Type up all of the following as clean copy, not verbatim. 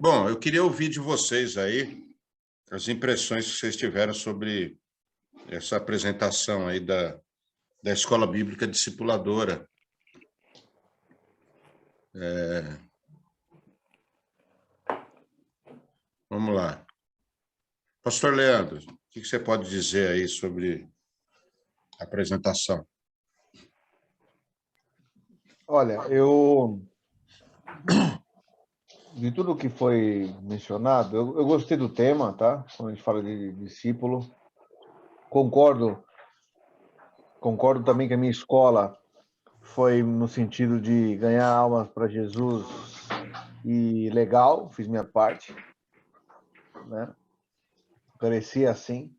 Bom, eu queria ouvir de vocês aí as impressões que vocês tiveram sobre essa apresentação aí da Escola Bíblica Discipuladora. Vamos lá. Pastor Leandro, o que você pode dizer aí sobre a apresentação? Olha, de tudo que foi mencionado, eu gostei do tema, tá? Quando a gente fala de discípulo, concordo também que a minha escola foi no sentido de ganhar almas para Jesus e legal, fiz minha parte, né? Cresci assim.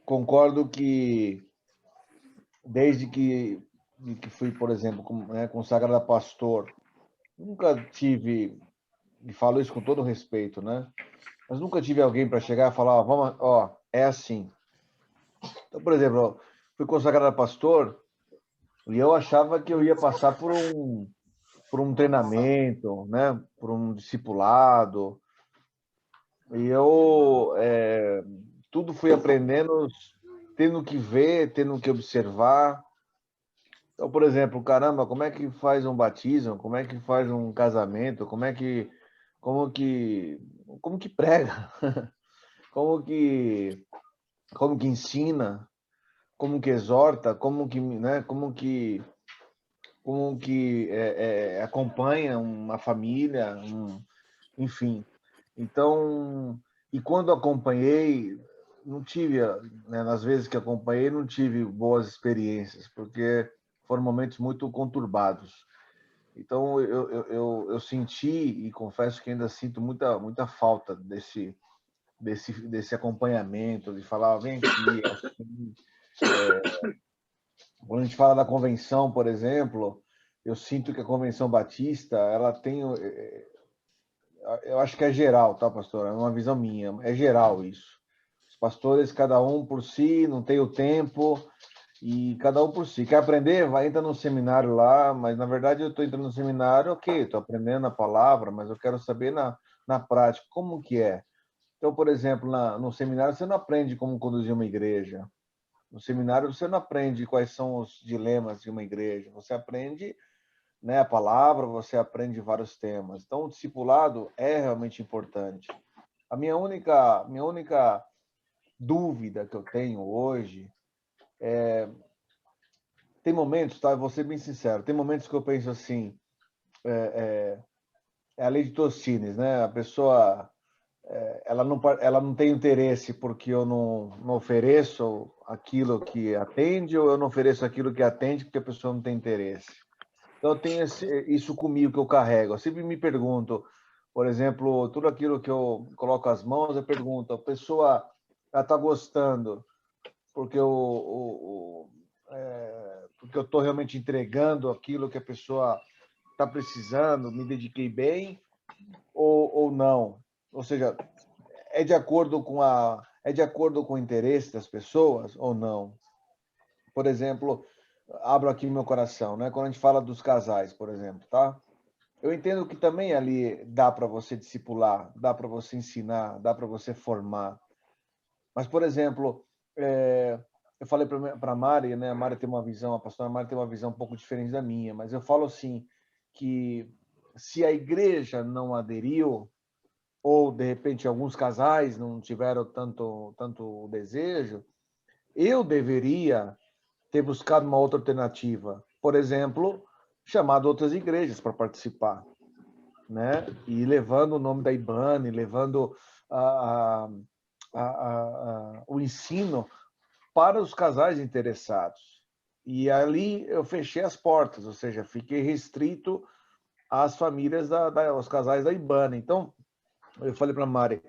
Concordo que desde que fui, por exemplo, consagrado a pastor, nunca tive, e falo isso com todo respeito, né? Mas nunca tive alguém para chegar e falar, ó, vamos, ó, é assim. Então, por exemplo, eu fui consagrado a pastor e eu achava que eu ia passar por um treinamento, né? Por um discipulado. E eu tudo fui aprendendo, tendo que ver, tendo que observar. Então, por exemplo, caramba, como é que faz um batismo? Como é que faz um casamento? Como que, como que prega? Como que, como que ensina? Como que exorta? Como que, né? Como que acompanha uma família? Enfim. Então, e quando acompanhei, não tive, né, nas vezes que acompanhei, não tive boas experiências, porque foram momentos muito conturbados. Então, eu senti, e confesso que ainda sinto muita falta desse acompanhamento, de falar, vem aqui, assim, quando a gente fala da convenção, por exemplo, eu sinto que a Convenção Batista, ela tem, eu acho que é geral, tá, pastor? É uma visão minha, é geral isso. Os pastores, cada um por si, não tem o tempo, e cada um por si. Quer aprender? Vai entrar no seminário lá, mas na verdade eu estou entrando no seminário, ok, estou aprendendo a palavra, mas eu quero saber na prática como que é. Então, por exemplo, no seminário você não aprende como conduzir uma igreja. No seminário você não aprende quais são os dilemas de uma igreja. Você aprende, né, a palavra, você aprende vários temas. Então, o discipulado é realmente importante. A minha única dúvida que eu tenho hoje tem momentos, tá? Eu vou ser bem sincero, tem momentos que eu penso assim, é a lei de Tostines, né? A pessoa, ela não tem interesse porque eu não ofereço aquilo que atende ou eu não ofereço aquilo que atende porque a pessoa não tem interesse. Então, eu tenho isso comigo que eu carrego. Eu sempre me pergunto, por exemplo, tudo aquilo que eu coloco as mãos, eu pergunto, a pessoa está gostando porque porque eu estou realmente entregando aquilo que a pessoa está precisando, me dediquei bem ou não? Ou seja, é de acordo com o interesse das pessoas ou não? Por exemplo, abro aqui meu coração, né? Quando a gente fala dos casais, por exemplo, tá? Eu entendo que também ali dá para você discipular, dá para você ensinar, dá para você formar. Mas, por exemplo, eu falei para a Mari, né? A Mari tem uma visão, a pastora Mari tem uma visão um pouco diferente da minha, mas eu falo assim que se a igreja não aderiu, ou de repente alguns casais não tiveram tanto desejo, eu deveria ter buscado uma outra alternativa. Por exemplo, chamado outras igrejas para participar, né? E levando o nome da IBANE, levando a, o ensino para os casais interessados. E ali eu fechei as portas, ou seja, fiquei restrito às famílias, aos casais da IBANE. Então, eu falei para a Mari,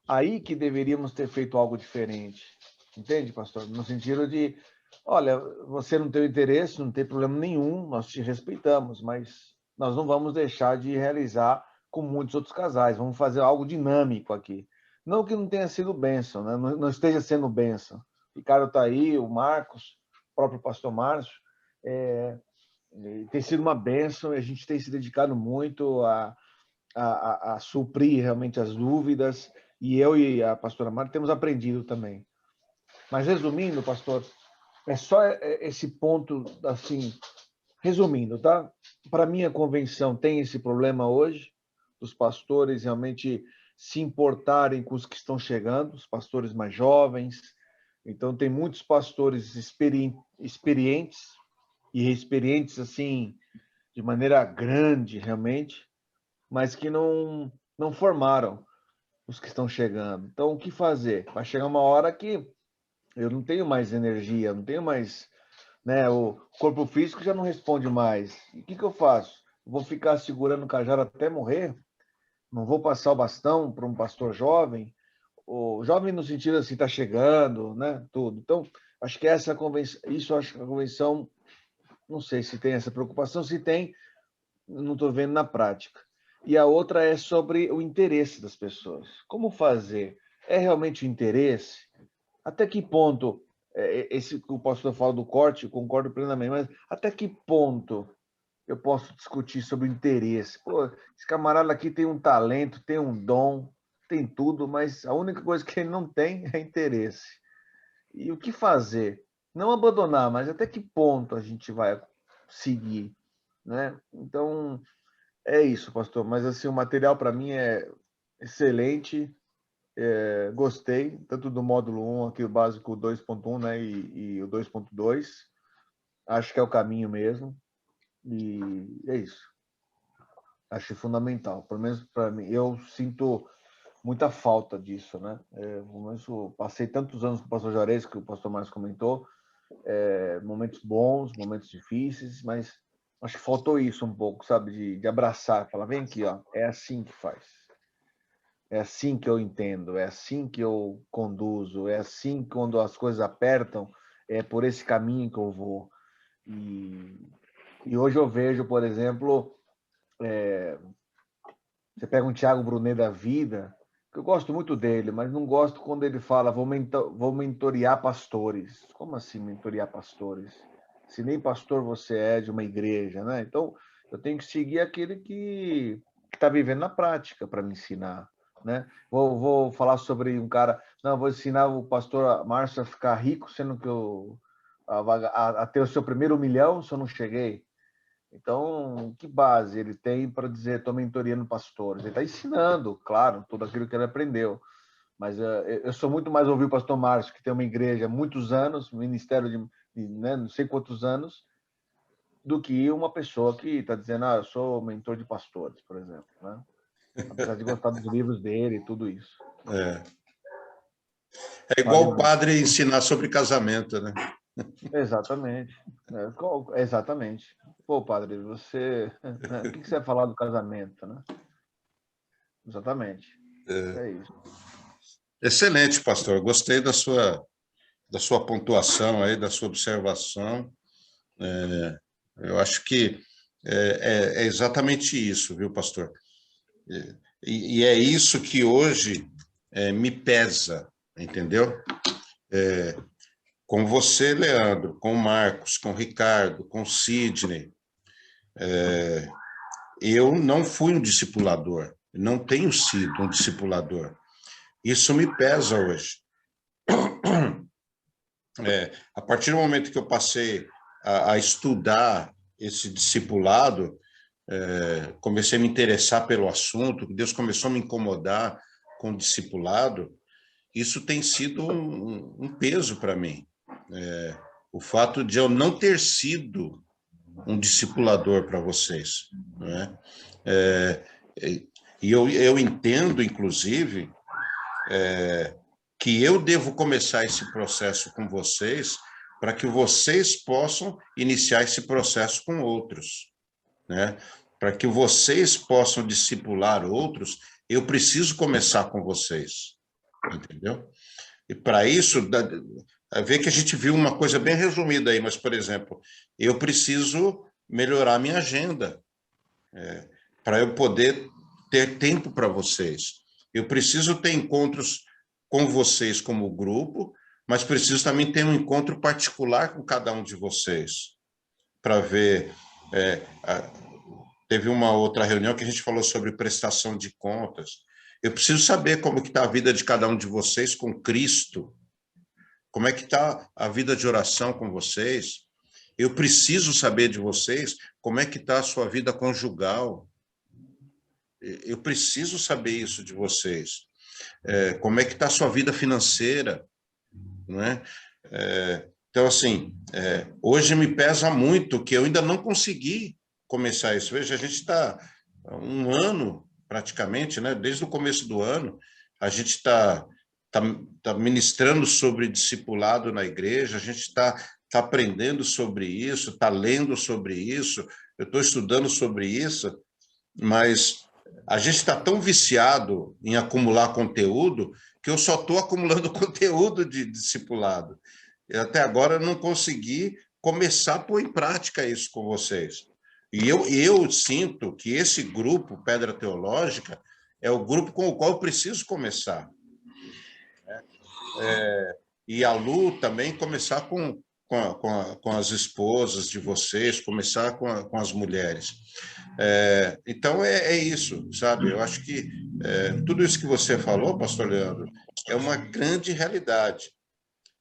aí que deveríamos ter feito algo diferente. Entende, pastor? No sentido de, olha, você não tem interesse, não tem problema nenhum, nós te respeitamos, mas nós não vamos deixar de realizar com muitos outros casais, vamos fazer algo dinâmico aqui. Não que não tenha sido bênção, né? Não esteja sendo bênção. O Ricardo está aí, o Marcos, o próprio pastor Márcio, tem sido uma bênção e a gente tem se dedicado muito a suprir realmente as dúvidas, e eu e a pastora Mari temos aprendido também. Mas resumindo, pastor, é só esse ponto, assim, resumindo, tá? Para mim, a convenção tem esse problema hoje, os pastores realmente se importarem com os que estão chegando, os pastores mais jovens. Então, tem muitos pastores experientes e experientes, assim, de maneira grande, realmente, mas que não formaram os que estão chegando. Então, o que fazer? Vai chegar uma hora que eu não tenho mais energia, não tenho mais, né? O corpo físico já não responde mais. E o que eu faço? Vou ficar segurando o cajado até morrer? Não vou passar o bastão para um pastor jovem? O jovem no sentido assim, está chegando, né? Tudo. Então, acho que essa convenção, isso acho que a convenção, não sei se tem essa preocupação, se tem, não estou vendo na prática. E a outra é sobre o interesse das pessoas. Como fazer? É realmente o interesse? Até que ponto, esse que o pastor fala do corte, eu concordo plenamente, mas até que ponto eu posso discutir sobre o interesse? Pô, esse camarada aqui tem um talento, tem um dom, tem tudo, mas a única coisa que ele não tem é interesse. E o que fazer? Não abandonar, mas até que ponto a gente vai seguir, né? Então, é isso, pastor. Mas assim, o material para mim é excelente. Gostei, tanto do módulo 1, aqui o básico 2.1, né, e o 2.2. Acho que é o caminho mesmo. E é isso. Acho fundamental. Pelo menos para mim, eu sinto muita falta disso, né? Passei tantos anos com o pastor Juarez, que o pastor Márcio comentou, momentos bons, momentos difíceis, mas acho que faltou isso um pouco, sabe? De abraçar, falar, vem aqui, ó, é assim que faz. É assim que eu entendo, é assim que eu conduzo, é assim que quando as coisas apertam, é por esse caminho que eu vou. E hoje eu vejo, por exemplo, você pega um Thiago Brunet da vida, que eu gosto muito dele, mas não gosto quando ele fala, vou mentorear pastores. Como assim mentorear pastores? Se nem pastor você é de uma igreja, né? Então, eu tenho que seguir aquele que está vivendo na prática para me ensinar, né? Vou falar sobre um cara, não, vou ensinar o pastor Márcio a ficar rico, sendo que a ter o seu primeiro milhão, se eu não cheguei. Então, que base ele tem para dizer, estou mentoriando pastores? Ele está ensinando, claro, tudo aquilo que ele aprendeu. Mas eu sou muito mais ouvir o pastor Márcio, que tem uma igreja há muitos anos, ministério de né, não sei quantos anos, do que uma pessoa que está dizendo, eu sou mentor de pastores, por exemplo. Né? Apesar de gostar dos livros dele e tudo isso. É igual o padre ensinar sobre casamento, né? Exatamente. Exatamente. Pô, padre, você. O que você vai falar do casamento, né? Exatamente. É isso. Excelente, pastor. Gostei da sua pontuação aí, da sua observação. Eu acho que é exatamente isso, viu, pastor? E é isso que hoje me pesa, entendeu? Com você, Leandro, com o Marcos, com o Ricardo, com o Sidney, eu não fui um discipulador, não tenho sido um discipulador. Isso me pesa hoje. A partir do momento que eu passei a estudar esse discipulado, comecei a me interessar pelo assunto, Deus começou a me incomodar com o discipulado, isso tem sido um peso para mim. O fato de eu não ter sido um discipulador para vocês. Né? E eu entendo, inclusive, que eu devo começar esse processo com vocês para que vocês possam iniciar esse processo com outros. Né? Para que vocês possam discipular outros, eu preciso começar com vocês. Entendeu? E para isso, ver que a gente viu uma coisa bem resumida aí, mas, por exemplo, eu preciso melhorar minha agenda para eu poder ter tempo para vocês. Eu preciso ter encontros com vocês como grupo, mas preciso também ter um encontro particular com cada um de vocês, para ver teve uma outra reunião que a gente falou sobre prestação de contas. Eu preciso saber como que está a vida de cada um de vocês com Cristo, como é que está a vida de oração com vocês. Eu preciso saber de vocês como é que está a sua vida conjugal. Eu preciso saber isso de vocês. Como é que está a sua vida financeira, não é? Então, assim, hoje me pesa muito que eu ainda não consegui começar isso. Veja, a gente está um ano, praticamente, né? Desde o começo do ano, a gente está ministrando sobre discipulado na igreja, a gente está aprendendo sobre isso, está lendo sobre isso, eu estou estudando sobre isso, mas a gente está tão viciado em acumular conteúdo que eu só estou acumulando conteúdo de discipulado. E até agora eu não consegui começar a pôr em prática isso com vocês. E eu sinto que esse grupo, Pedra Teológica, é o grupo com o qual eu preciso começar. E a Lu também começar com as esposas de vocês, começar com as mulheres. Então, é isso, sabe? Eu acho que tudo isso que você falou, pastor Leandro, é uma grande realidade.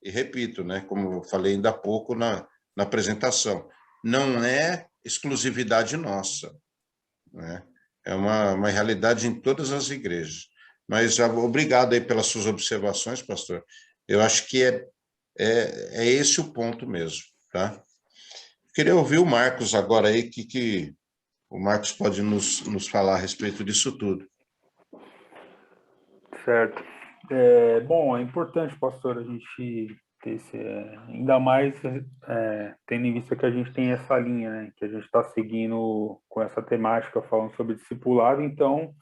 E repito, né, como eu falei ainda há pouco na apresentação, não é exclusividade nossa, né? É uma realidade em todas as igrejas. Mas obrigado aí pelas suas observações, pastor. Eu acho que é esse o ponto mesmo, tá? Queria ouvir o Marcos agora aí, que o Marcos pode nos falar a respeito disso tudo. Certo. Bom, é importante, pastor, a gente ter esse, ainda mais tendo em vista que a gente tem essa linha, né, que a gente está seguindo com essa temática, falando sobre discipulado, então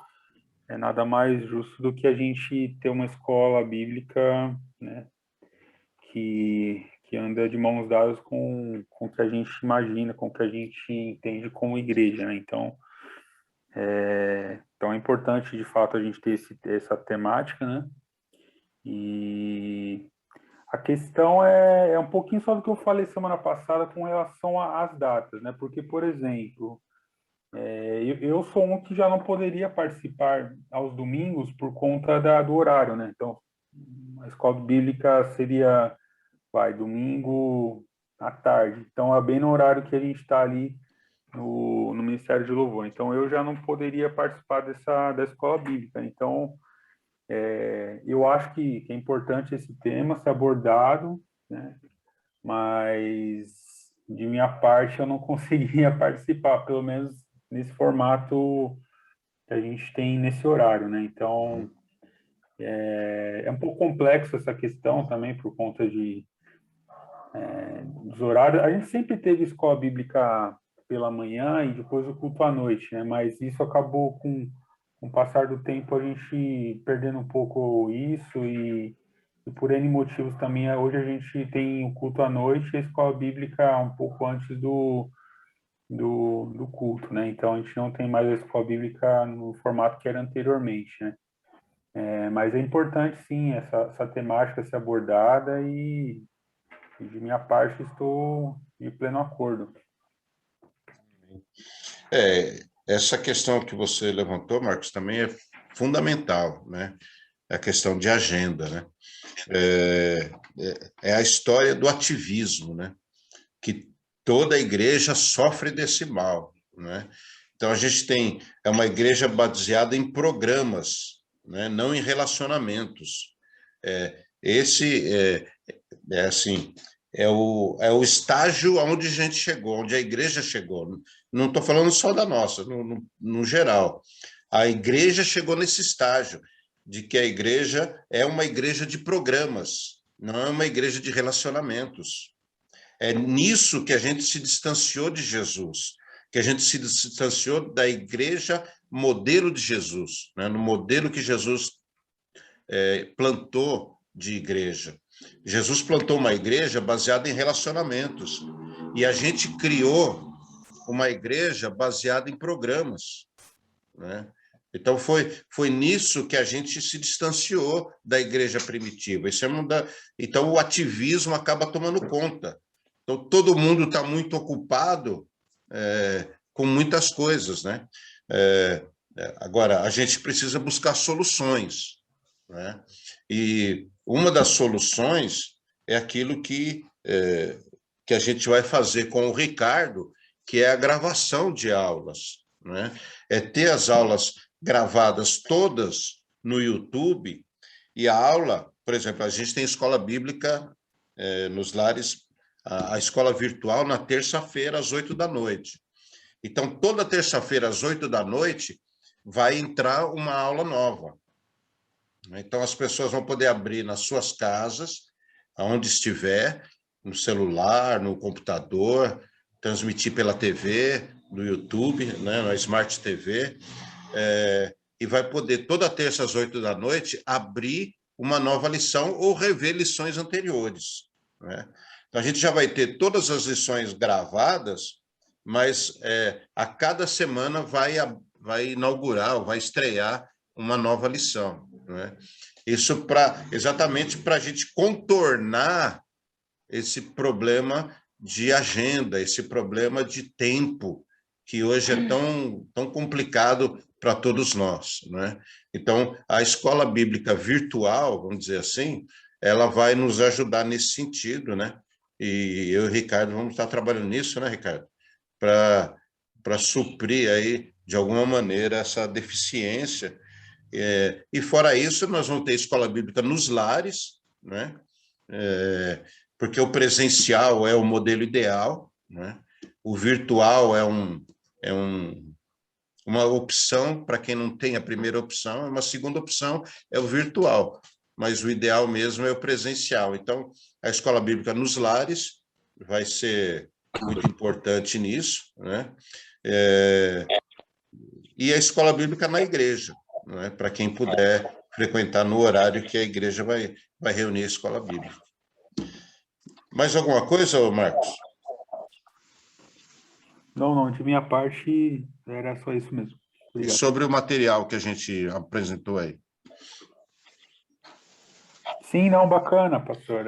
é nada mais justo do que a gente ter uma escola bíblica, né, que anda de mãos dadas com o que a gente imagina, com o que a gente entende como igreja, né? Então é importante, de fato, a gente ter essa temática, né? E a questão é um pouquinho só do que eu falei semana passada com relação às datas, né? Porque, por exemplo, eu sou um que já não poderia participar aos domingos por conta do horário, né? Então, a escola bíblica seria, domingo à tarde. Então, é bem no horário que a gente está ali no Ministério de Louvor. Então, eu já não poderia participar da escola bíblica. Então, eu acho que é importante esse tema ser abordado, né? Mas, de minha parte, eu não conseguia participar, pelo menos nesse formato que a gente tem nesse horário, né? Então, é um pouco complexo essa questão também, por conta dos horários. A gente sempre teve escola bíblica pela manhã e depois o culto à noite, né? Mas isso acabou com o passar do tempo a gente perdendo um pouco isso e por N motivos também. Hoje a gente tem o culto à noite e a escola bíblica um pouco antes do culto, né? Então a gente não tem mais a escola bíblica no formato que era anteriormente, né? Mas é importante sim essa temática ser abordada e de minha parte estou de pleno acordo. Essa questão que você levantou, Marcos, também é fundamental, né? A questão de agenda, né? É a história do ativismo, né? Que toda a igreja sofre desse mal, né? Então a gente tem uma igreja baseada em programas, né? Não em relacionamentos. Esse assim, é o estágio onde a gente chegou, onde a igreja chegou. Não estou falando só da nossa, no geral. A igreja chegou nesse estágio de que a igreja é uma igreja de programas, não é uma igreja de relacionamentos. É nisso que a gente se distanciou de Jesus, que a gente se distanciou da igreja modelo de Jesus, né? No modelo que Jesus plantou de igreja. Jesus plantou uma igreja baseada em relacionamentos e a gente criou uma igreja baseada em programas, né? Então foi nisso que a gente se distanciou da igreja primitiva. Então o ativismo acaba tomando conta. Então todo mundo está muito ocupado com muitas coisas, né? Agora, a gente precisa buscar soluções, né? E uma das soluções é aquilo que a gente vai fazer com o Ricardo, que é a gravação de aulas, né? É ter as aulas gravadas todas no YouTube, e a aula, por exemplo, a gente tem escola bíblica nos lares, a escola virtual na terça-feira, às 8 da noite. Então, toda terça-feira, às 8 da noite, vai entrar uma aula nova. Então, as pessoas vão poder abrir nas suas casas, aonde estiver, no celular, no computador, transmitir pela TV, no YouTube, né, na Smart TV, e vai poder, toda terça às 8 da noite, abrir uma nova lição ou rever lições anteriores, né? Então, a gente já vai ter todas as lições gravadas, mas a cada semana vai inaugurar, vai estrear uma nova lição, né? Isso exatamente para a gente contornar esse problema de agenda, esse problema de tempo, que hoje é tão complicado para todos nós, né? Então, a escola bíblica virtual, vamos dizer assim, ela vai nos ajudar nesse sentido, né? E eu e o Ricardo vamos estar trabalhando nisso, né, Ricardo? Para suprir aí, de alguma maneira, essa deficiência. E fora isso, nós vamos ter escola bíblica nos lares, né? Porque o presencial é o modelo ideal, né? O virtual uma opção para quem não tem a primeira opção, uma segunda opção é o virtual, mas o ideal mesmo é o presencial. Então, a escola bíblica nos lares vai ser muito importante nisso, né? E a escola bíblica na igreja, né? Para quem puder frequentar no horário que a igreja vai reunir a escola bíblica. Mais alguma coisa, Marcos? Não, de minha parte era só isso mesmo. Obrigado. E sobre o material que a gente apresentou aí? Sim, não, bacana, pastor.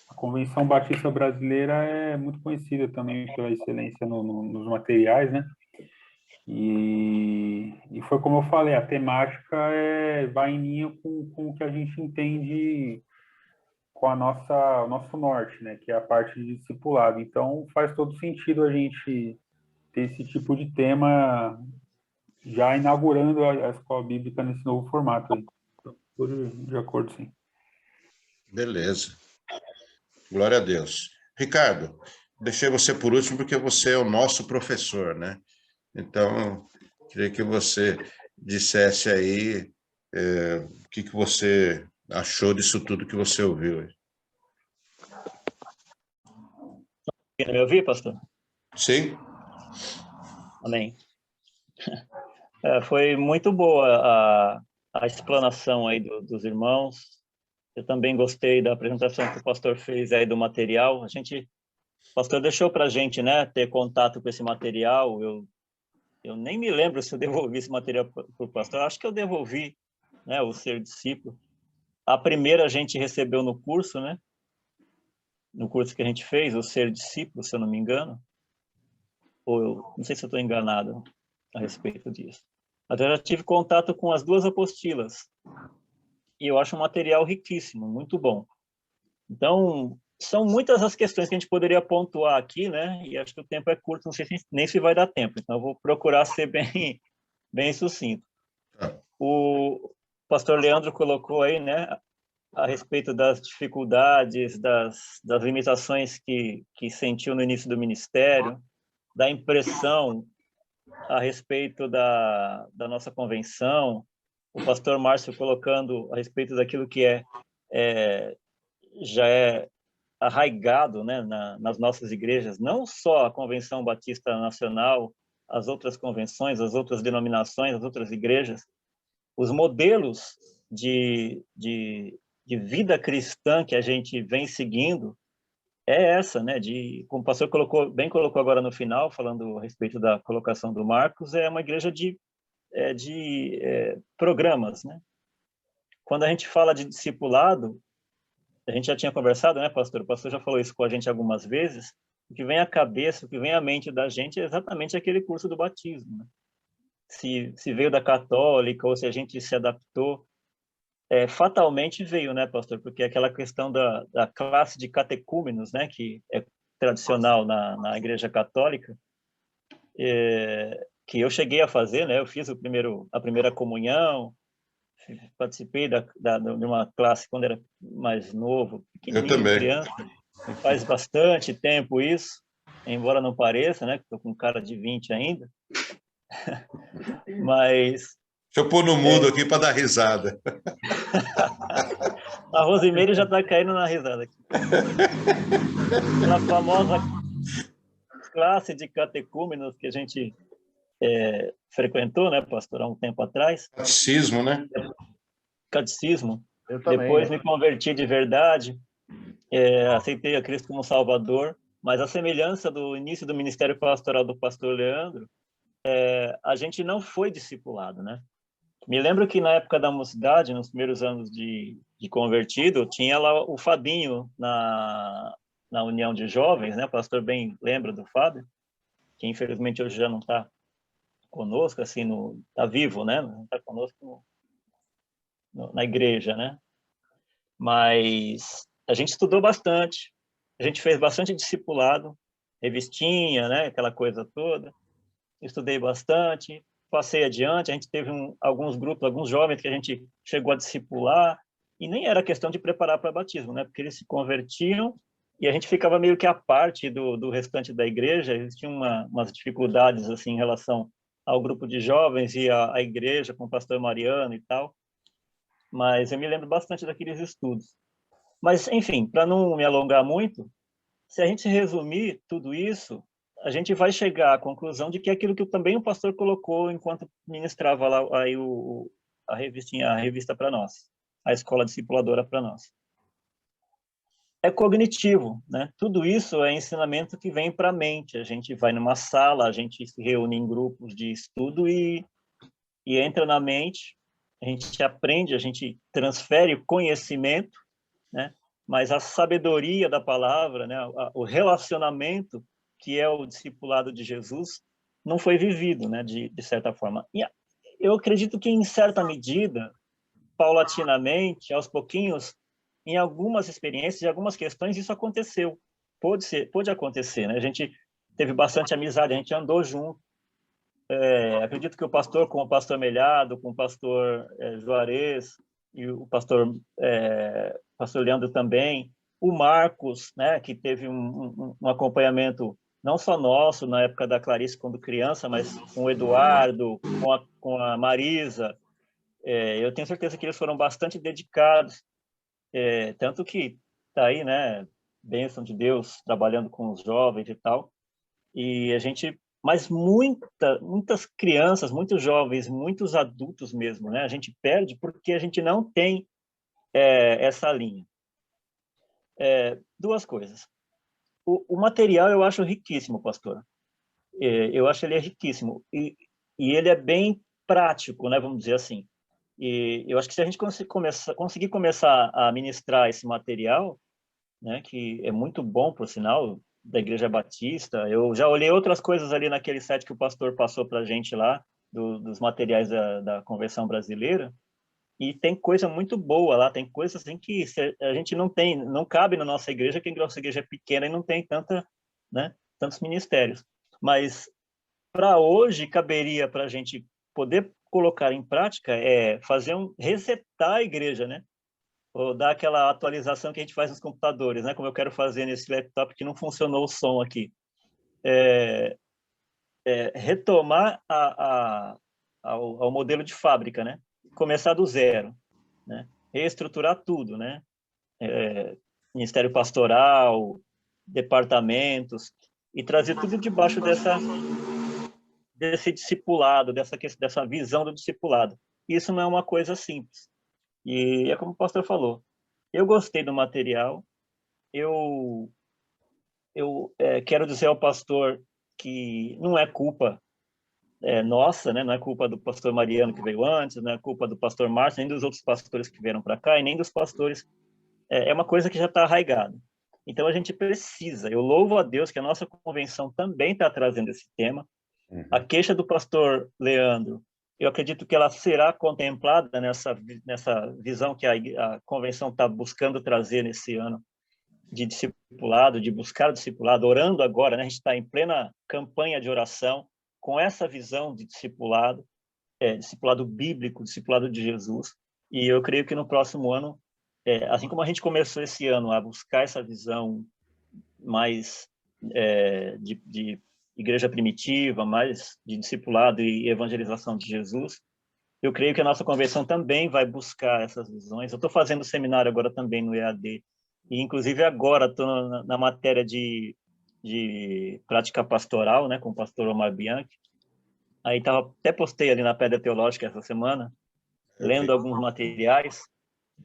A Convenção Batista Brasileira é muito conhecida também pela excelência nos materiais, né? E foi como eu falei, a temática vai em linha com o que a gente entende com o nosso norte, né? Que é a parte de discipulado. Então, faz todo sentido a gente ter esse tipo de tema já inaugurando a escola bíblica nesse novo formato aí. Tudo de acordo, sim. Beleza. Glória a Deus. Ricardo, deixei você por último porque você é o nosso professor, né? Então, queria que você dissesse aí o que você achou disso tudo que você ouviu. Quer me ouvir, pastor? Sim. Amém. Foi muito boa a explanação aí dos irmãos. Eu também gostei da apresentação que o pastor fez aí do material. O pastor deixou para a gente, né, ter contato com esse material. Eu nem me lembro se eu devolvi esse material para o pastor. Acho que eu devolvi, né, o Ser Discípulo. A primeira a gente recebeu no curso, né? No curso que a gente fez, o Ser Discípulo, se eu não me engano. Ou não sei se eu estou enganado a respeito disso. Mas eu já tive contato com as duas apostilas. E eu acho um material riquíssimo, muito bom. Então, são muitas as questões que a gente poderia pontuar aqui, né? E acho que o tempo é curto, não sei nem se vai dar tempo. Então, eu vou procurar ser bem sucinto. O pastor Leandro colocou aí, né, a respeito das dificuldades, das limitações que sentiu no início do ministério, da impressão a respeito da nossa convenção, o pastor Márcio colocando a respeito daquilo que já é arraigado, né, nas nossas igrejas, não só a Convenção Batista Nacional, as outras convenções, as outras denominações, as outras igrejas, os modelos de vida cristã que a gente vem seguindo essa, né, como o pastor colocou agora no final, falando a respeito da colocação do Marcos, é uma igreja de programas, né? Quando a gente fala de discipulado, a gente já tinha conversado, né, pastor? O pastor já falou isso com a gente algumas vezes. o que vem à cabeça, o que vem à mente da gente é exatamente aquele curso do batismo, né? Se veio da católica ou se a gente se adaptou, fatalmente veio, né, pastor? Porque aquela questão da classe de catecúmenos, né, que é tradicional na Igreja Católica, que eu cheguei a fazer, né? Eu fiz a primeira comunhão, participei de uma classe quando era mais novo, Eu pequenininho, também. criança. E faz bastante tempo isso, embora não pareça, né? Estou com cara de 20 ainda. Mas Deixa eu pôr no mudo aqui para dar risada. a Rosimeire já está caindo na risada aqui. Aquela famosa classe de catecúmenos que a gente frequentou, né, pastor, há um tempo atrás. Catecismo, né? Catecismo. Eu também. Depois me converti de verdade, aceitei a Cristo como Salvador, mas a semelhança do início do ministério pastoral do pastor Leandro, a gente não foi discipulado, né? Me lembro que na época da mocidade, nos primeiros anos de convertido, tinha lá o Fabinho na União de Jovens, né? O pastor bem lembra do Fábio, que infelizmente hoje já não está conosco, assim, está vivo, né? Não está conosco na igreja, né? Mas a gente estudou bastante, a gente fez bastante discipulado, revistinha, né? Aquela coisa toda. Estudei bastante, passei adiante, a gente teve alguns grupos, alguns jovens que a gente chegou a discipular, e nem era questão de preparar para batismo, né? Porque eles se convertiam e a gente ficava meio que à parte do restante da igreja, existiam umas dificuldades assim em relação ao grupo de jovens e à igreja com o pastor Mariano e tal, mas eu me lembro bastante daqueles estudos. Mas, enfim, para não me alongar muito, se a gente resumir tudo isso, a gente vai chegar à conclusão de que aquilo que também o pastor colocou enquanto ministrava lá aí a revista para nós, a escola discipuladora para nós. É cognitivo, né? Tudo isso é ensinamento que vem para a mente. A gente vai numa sala, a gente se reúne em grupos de estudo e entra na mente, a gente aprende, a gente transfere o conhecimento, né? Mas a sabedoria da palavra, né? O relacionamento que é o discipulado de Jesus não foi vivido, né? De certa forma. E eu acredito que, em certa medida, paulatinamente, aos pouquinhos, em algumas experiências, em algumas questões, isso aconteceu. Pôde acontecer, né? A gente teve bastante amizade, a gente andou junto. Acredito que o pastor, com o pastor Melhado, com o pastor Juarez, e o pastor Leandro também, o Marcos, né, que teve um acompanhamento não só nosso, na época da Clarice, quando criança, mas com o Eduardo, com a Marisa. Eu tenho certeza que eles foram bastante dedicados, tanto que está aí, né, bênção de Deus, trabalhando com os jovens e tal, e a gente... Mas muitas crianças, muitos jovens, muitos adultos mesmo, né, a gente perde porque a gente não tem essa linha. Duas coisas. O material eu acho riquíssimo, pastor. Eu acho ele riquíssimo. E ele é bem prático, né, vamos dizer assim. E eu acho que se a gente conseguir começar a ministrar esse material, né, que é muito bom, por sinal, da Igreja Batista, eu já olhei outras coisas ali naquele site que o pastor passou para a gente lá, dos materiais da Conversão Brasileira, e tem coisa muito boa lá, tem coisas assim que a gente não cabe na nossa igreja, que a nossa igreja é pequena e não tem tantos ministérios. Mas para hoje caberia para a gente poder colocar em prática resetar a igreja, né? Ou dar aquela atualização que a gente faz nos computadores, né? Como eu quero fazer nesse laptop que não funcionou o som aqui. Retomar ao modelo de fábrica, né? Começar do zero, né? Reestruturar tudo, né? Ministério pastoral, departamentos, e trazer tudo debaixo desse discipulado, dessa visão do discipulado. Isso não é uma coisa simples. E é como o pastor falou, eu gostei do material, eu quero dizer ao pastor que não é culpa nossa, né? Não é culpa do pastor Mariano que veio antes, não é culpa do pastor Márcio, nem dos outros pastores que vieram para cá, e nem dos pastores. É uma coisa que já está arraigada. Então, a gente precisa. Eu louvo a Deus que a nossa convenção também está trazendo esse tema. A queixa do pastor Leandro, eu acredito que ela será contemplada nessa visão que a convenção está buscando trazer nesse ano de discipulado, de buscar o discipulado, orando agora, né? A gente está em plena campanha de oração com essa visão de discipulado, discipulado bíblico, discipulado de Jesus. E eu creio que no próximo ano, assim como a gente começou esse ano a buscar essa visão mais de igreja primitiva, mais de discipulado e evangelização de Jesus, eu creio que a nossa convenção também vai buscar essas visões. Eu estou fazendo seminário agora também no EAD, e inclusive agora estou na matéria de prática pastoral, né, com o pastor Omar Bianchi. Aí até postei ali na Pedra Teológica essa semana, lendo alguns materiais,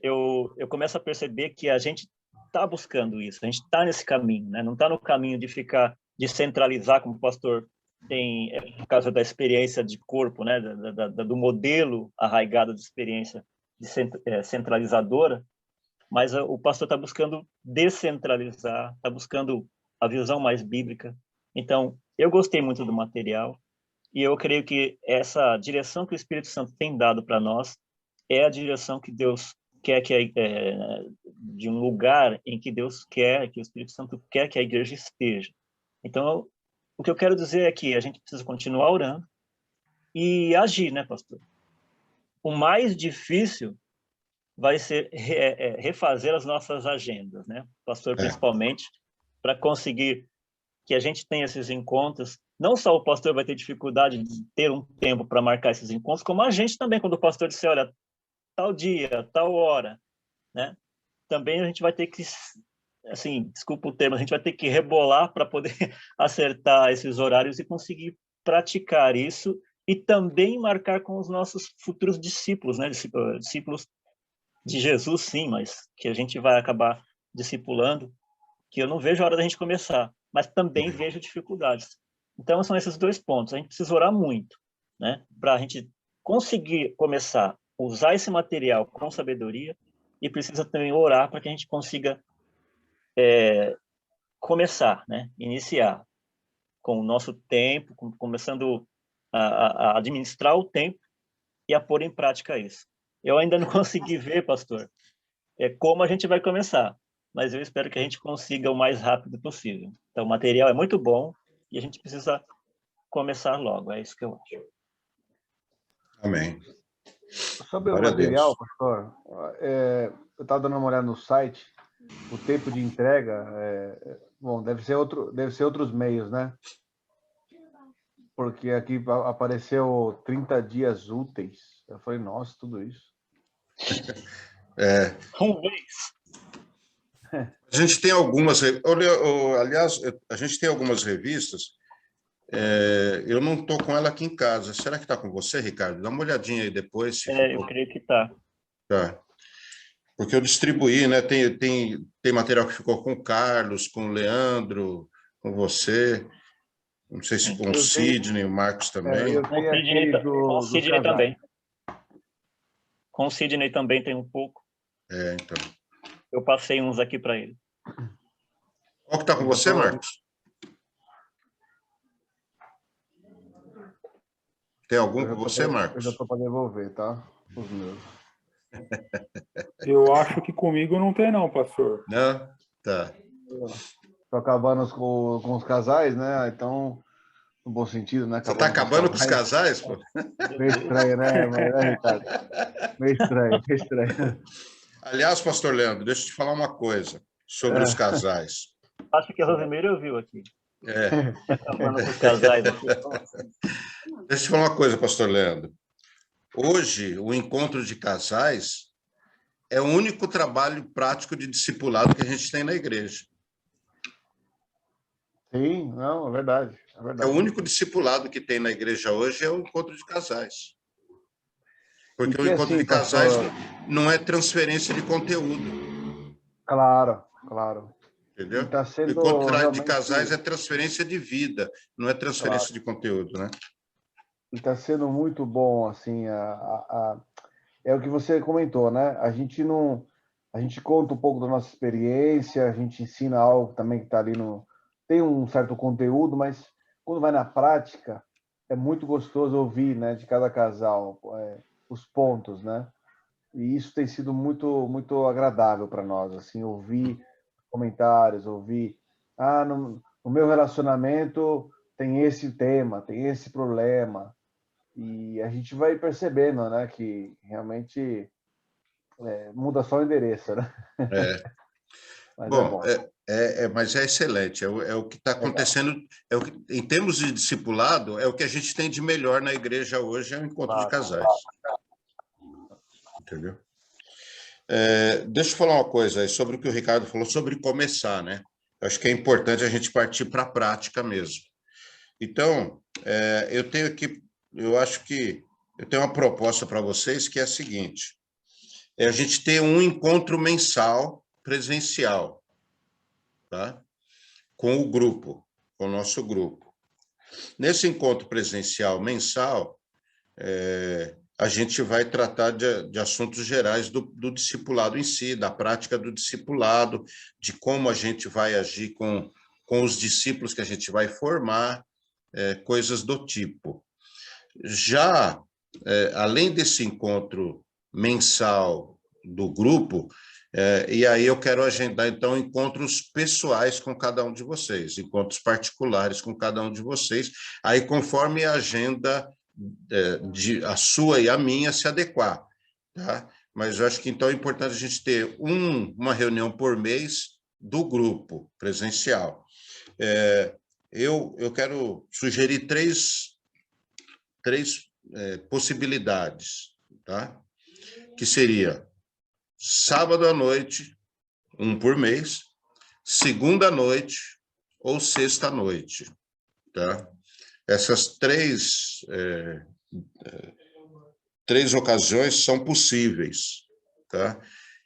eu começo a perceber que a gente está buscando isso, a gente está nesse caminho, né? Não está no caminho de ficar, de centralizar, como o pastor tem, por causa da experiência de corpo, né? Do modelo arraigado de experiência centralizadora, mas o pastor está buscando descentralizar, está buscando a visão mais bíblica. Então, eu gostei muito do material, e eu creio que essa direção que o Espírito Santo tem dado para nós é a direção que Deus quer de um lugar em que Deus quer, que o Espírito Santo quer que a igreja esteja. Então, o que eu quero dizer é que a gente precisa continuar orando e agir, né, pastor? O mais difícil vai ser refazer as nossas agendas, né? Pastor, principalmente, para conseguir que a gente tenha esses encontros. Não só o pastor vai ter dificuldade de ter um tempo para marcar esses encontros, como a gente também, quando o pastor disser, olha, tal dia, tal hora, né? Também a gente vai ter que, assim, desculpa o termo, a gente vai ter que rebolar para poder acertar esses horários e conseguir praticar isso e também marcar com os nossos futuros discípulos, né? Discípulos de Jesus, sim, mas que a gente vai acabar discipulando, que eu não vejo a hora da gente começar, mas também vejo dificuldades. Então, são esses dois pontos. A gente precisa orar muito, né? Para a gente conseguir começar a usar esse material com sabedoria, e precisa também orar para que a gente consiga começar, né? Iniciar com o nosso tempo, começando a administrar o tempo e a pôr em prática isso. Eu ainda não consegui ver, pastor, como a gente vai começar, mas eu espero que a gente consiga o mais rápido possível. Então, o material é muito bom e a gente precisa começar logo, é isso que eu acho. Amém. Sobre o material, pastor, eu estava dando uma olhada no site, o tempo de entrega, bom, deve ser outros meios, né? Porque aqui apareceu 30 dias úteis. Eu falei, nossa, tudo isso. Um mês. A gente tem algumas, aliás, a gente tem algumas revistas. Eu não estou com ela aqui em casa. Será que está com você, Ricardo? Dá uma olhadinha aí depois. Eu creio que está. Tá. Porque eu distribuí, né? Tem material que ficou com o Carlos, com o Leandro, com você. Não sei se com o Sidney, o Marcos também. Com o Sidney também. Com o Sidney também tem um pouco. Então. Eu passei uns aqui para ele. Qual que está com você, Marcos? Tem algum com você, Marcos? Eu já estou para devolver, tá? Os meus. Eu acho que comigo não tem, não, pastor. Não? Tá. Estou acabando com os casais, né? Então, no bom sentido, né? Você está acabando com os casais, pô? Meio estranho, né, Ricardo? Meio estranho. Aliás, pastor Leandro, deixa eu te falar uma coisa sobre os casais. Acho que a Rosimeira ouviu aqui. Acabando com os casais aqui. Deixa eu te falar uma coisa, pastor Leandro. Hoje, o encontro de casais é o único trabalho prático de discipulado que a gente tem na igreja. Sim, não, é verdade. É o único discipulado que tem na igreja hoje é o encontro de casais. Porque o encontro de casais não é transferência de conteúdo. Claro. Entendeu? Tá sendo o encontro realmente... de casais é transferência de vida, não é transferência de conteúdo, né? E está sendo muito bom, assim, é o que você comentou, né? A gente não a gente conta um pouco da nossa experiência, a gente ensina algo também que está ali no... Tem um certo conteúdo, mas quando vai na prática, é muito gostoso ouvir, né, de cada casal, os pontos, né? E isso tem sido muito, muito agradável para nós, assim, ouvir comentários, ouvir, no meu relacionamento tem esse tema, tem esse problema, e a gente vai percebendo, né, que realmente muda só o endereço, né? É. Mas é Bom, bom. mas é excelente, é o que está acontecendo, em termos de discipulado, é o que a gente tem de melhor na igreja hoje, é o encontro de casais. Entendeu? Deixa eu falar uma coisa aí sobre o que o Ricardo falou, sobre começar, né? Eu acho que é importante a gente partir para a prática mesmo. Então, eu acho que eu tenho uma proposta para vocês que é a seguinte, a gente ter um encontro mensal presencial, tá? Com o grupo, com o nosso grupo. Nesse encontro presencial mensal, a gente vai tratar de assuntos gerais do discipulado em si, da prática do discipulado, de como a gente vai agir com os discípulos que a gente vai formar, coisas do tipo. Já, além desse encontro mensal do grupo, e aí eu quero agendar, então, encontros pessoais com cada um de vocês, encontros particulares com cada um de vocês, aí conforme a agenda a sua e a minha se adequar, tá? Mas eu acho que, então, é importante a gente ter uma reunião por mês do grupo presencial. Eu quero sugerir três possibilidades, tá? Que seria sábado à noite, um por mês, segunda à noite ou sexta à noite, tá? Essas três ocasiões são possíveis, tá?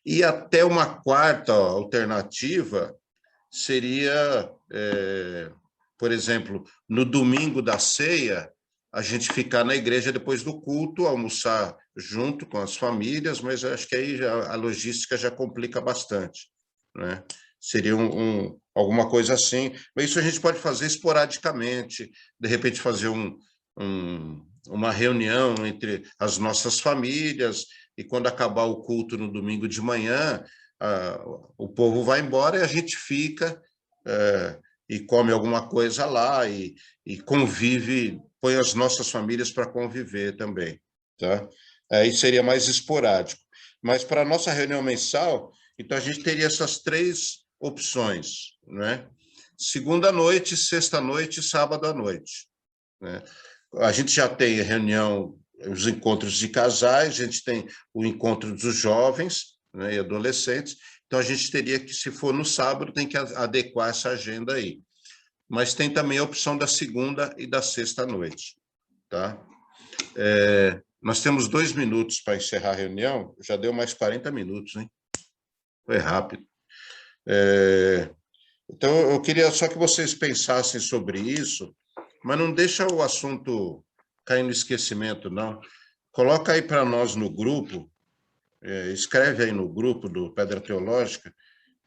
E até uma quarta alternativa seria, por exemplo, no domingo da ceia, a gente ficar na igreja depois do culto, almoçar junto com as famílias, mas eu acho que aí a logística já complica bastante, né? Seria alguma coisa assim, mas isso a gente pode fazer esporadicamente, de repente fazer uma reunião entre as nossas famílias, e quando acabar o culto no domingo de manhã, o povo vai embora e a gente fica e come alguma coisa lá e convive, põe as nossas famílias para conviver também, tá? Aí seria mais esporádico. Mas para a nossa reunião mensal, então a gente teria essas três opções, né? Segunda à noite, sexta à noite, sábado à noite, né? A gente já tem reunião, os encontros de casais, a gente tem o encontro dos jovens, né, e adolescentes, então a gente teria que, se for no sábado, tem que adequar essa agenda aí. Mas tem também a opção da segunda e da sexta à noite, tá? Nós temos 2 minutos para encerrar a reunião, já deu mais 40 minutos, hein? Foi rápido. Então, eu queria só que vocês pensassem sobre isso, mas não deixa o assunto cair no esquecimento, não. Coloca aí para nós no grupo, escreve aí no grupo do Pedra Teológica,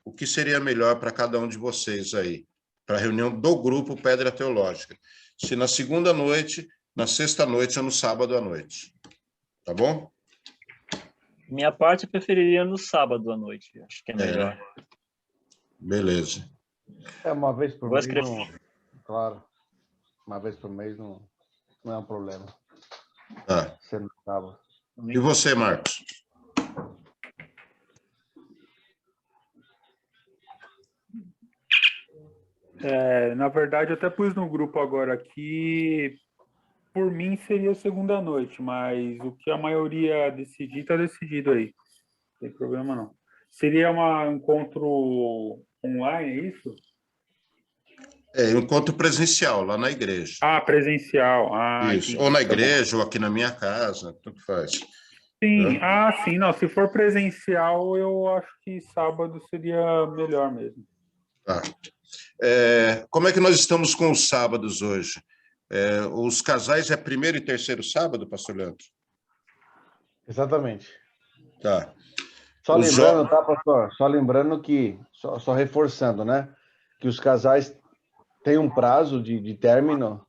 o que seria melhor para cada um de vocês aí, para a reunião do grupo Pedra Teológica. Se na segunda noite, na sexta noite ou no sábado à noite. Tá bom? Minha parte, eu preferiria no sábado à noite. Acho que é melhor. Beleza. Uma vez por Vou mês, escrever. claro. Uma vez por mês não é um problema. Tá. Você não acaba. E você, Marcos? Na verdade, eu até pus no grupo agora aqui, por mim seria segunda noite, mas o que a maioria decidir, está decidido aí. Não tem problema não. Seria um encontro online, é isso? Encontro presencial, lá na igreja. Presencial. Isso. Entendi. Ou na Tá bom. igreja, ou aqui na minha casa, tanto faz. Sim, sim, não. Se for presencial, eu acho que sábado seria melhor mesmo. Tá. Como é que nós estamos com os sábados hoje? Os casais é primeiro e terceiro sábado, pastor Leandro? Exatamente. Tá. Só lembrando, tá, pastor? Só lembrando que, só reforçando, né? Que os casais têm um prazo de término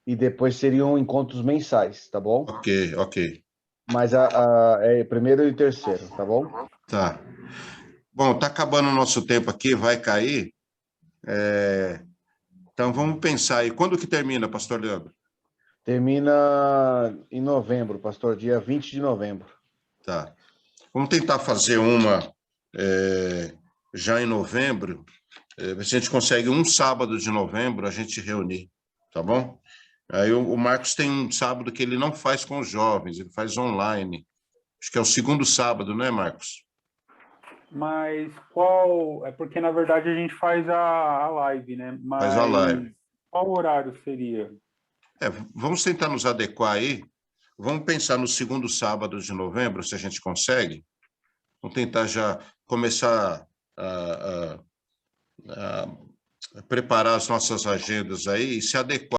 e depois seriam encontros mensais, tá bom? Ok, ok. Mas é primeiro e terceiro, tá bom? Tá. Bom, tá acabando o nosso tempo aqui, vai cair. Então, vamos pensar aí. Quando que termina, pastor Leandro? Termina em novembro, pastor, dia 20 de novembro. Tá. Vamos tentar fazer uma já em novembro. Ver se a gente consegue um sábado de novembro a gente reunir, tá bom? Aí o Marcos tem um sábado que ele não faz com os jovens, ele faz online. Acho que é o segundo sábado, né, Marcos? Mas qual... É porque, na verdade, a gente faz a live, né? Faz a live. Mas qual horário seria? Vamos tentar nos adequar aí. Vamos pensar no segundo sábado de novembro, se a gente consegue. Vamos tentar já começar a preparar as nossas agendas aí e se adequar